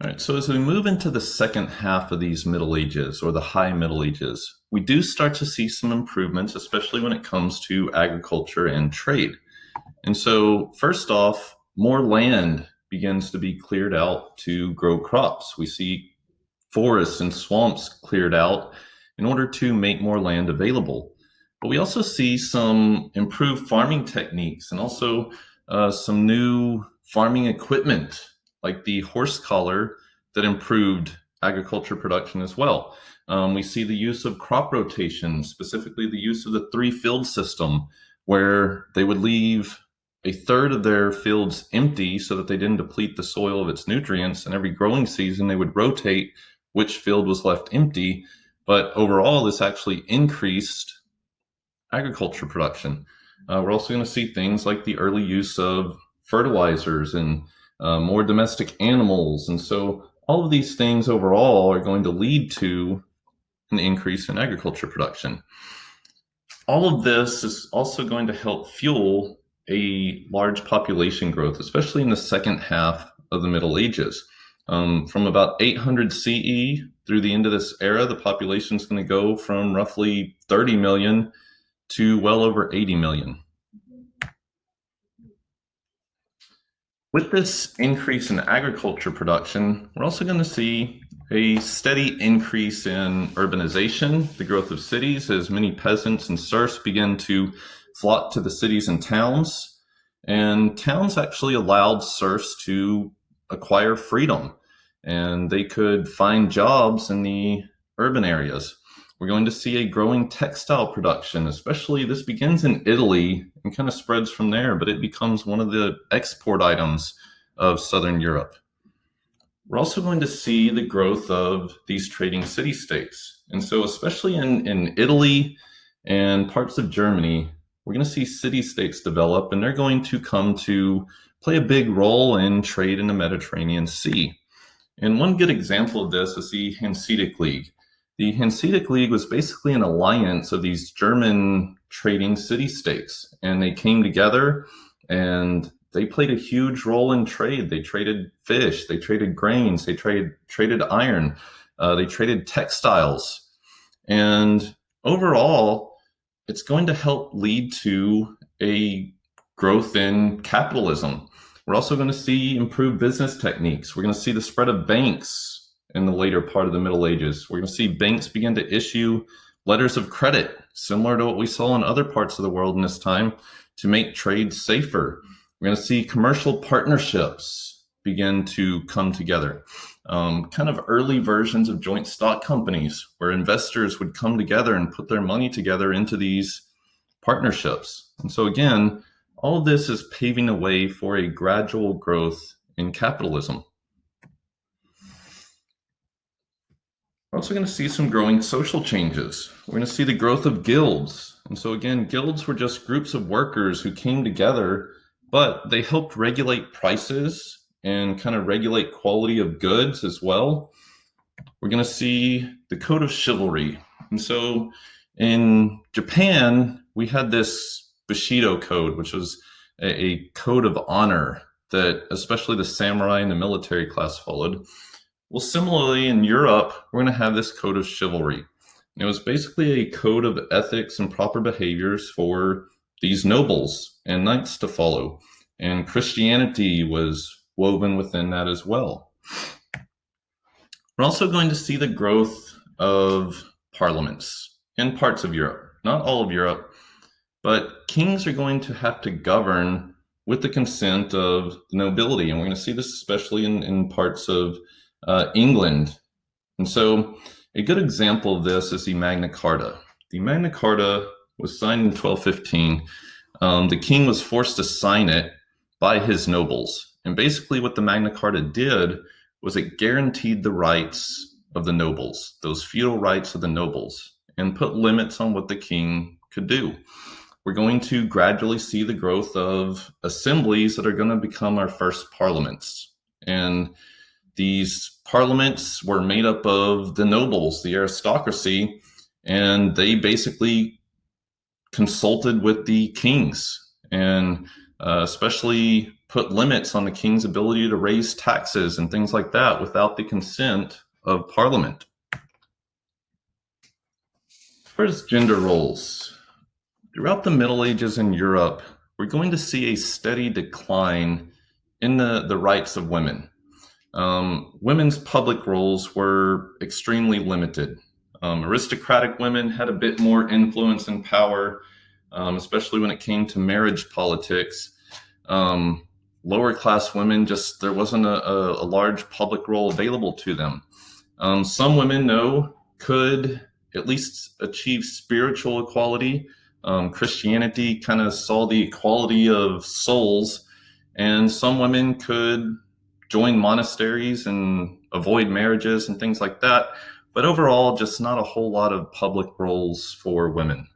All right, so as we move into the second half of these Middle Ages or the High Middle Ages, we do start to see some improvements, especially when it comes to agriculture and trade. And so, first off, more land begins to be cleared out to grow crops. We see forests and swamps cleared out in order to make more land available. But we also see some improved farming techniques and also some new farming equipment like the horse collar that improved agriculture production as well. We see the use of crop rotation, specifically the use of the three field system, where they would leave a third of their fields empty so that they didn't deplete the soil of its nutrients. And every growing season, they would rotate which field was left empty. But overall, this actually increased agriculture production. We're also going to see things like the early use of fertilizers and more domestic animals. And so all of these things overall are going to lead to an increase in agriculture production. All of this is also going to help fuel a large population growth, especially in the second half of the Middle Ages. From about 800 CE through the end of this era, the population is going to go from roughly 30 million to well over 80 million. With this increase in agriculture production, we're also going to see a steady increase in urbanization, the growth of cities, as many peasants and serfs begin to flock to the cities and towns. And towns actually allowed serfs to acquire freedom, and they could find jobs in the urban areas. We're going to see a growing textile production, especially this begins in Italy and kind of spreads from there, but it becomes one of the export items of Southern Europe. We're also going to see the growth of these trading city-states. And so especially in Italy and parts of Germany, we're going to see city-states develop, and they're going to come to play a big role in trade in the Mediterranean Sea. And one good example of this is the Hanseatic League. The Hanseatic League was basically an alliance of these German trading city-states, and they came together and they played a huge role in trade. They traded fish, they traded grains, they traded iron, they traded textiles. And overall, it's going to help lead to a growth in capitalism. We're also going to see improved business techniques. We're going to see the spread of banks in the later part of the Middle Ages. We're going to see banks begin to issue letters of credit, similar to what we saw in other parts of the world in this time, to make trade safer. We're going to see commercial partnerships begin to come together. Kind of early versions of joint stock companies where investors would come together and put their money together into these partnerships. And so again, all of this is paving the way for a gradual growth in capitalism. We're also going to see some growing social changes. We're going to see the growth of guilds. And so again, guilds were just groups of workers who came together, but they helped regulate prices and kind of regulate quality of goods as well. We're going to see the code of chivalry. And so in Japan, we had this Bushido code, which was a code of honor that especially the samurai and the military class followed. Well, similarly in Europe, we're going to have this code of chivalry. And it was basically a code of ethics and proper behaviors for these nobles and knights to follow. And Christianity was woven within that as well. We're also going to see the growth of parliaments in parts of Europe, not all of Europe, but kings are going to have to govern with the consent of the nobility. And we're going to see this especially in parts of England. And so a good example of this is the Magna Carta. The Magna Carta was signed in 1215. The king was forced to sign it by his nobles. And basically what the Magna Carta did was it guaranteed the rights of the nobles, those feudal rights of the nobles, and put limits on what the king could do. We're going to gradually see the growth of assemblies that are going to become our first parliaments. And these parliaments were made up of the nobles, the aristocracy, and they basically consulted with the kings. And especially put limits on the king's ability to raise taxes and things like that without the consent of Parliament. As far as gender roles, throughout the Middle Ages in Europe, we're going to see a steady decline in the rights of women. Women's public roles were extremely limited. Aristocratic women had a bit more influence and power, especially when it came to marriage politics. Lower class women, just there wasn't a large public role available to them. Some women, though, could at least achieve spiritual equality. Christianity kind of saw the equality of souls, and some women could join monasteries and avoid marriages and things like that. But overall, just not a whole lot of public roles for women.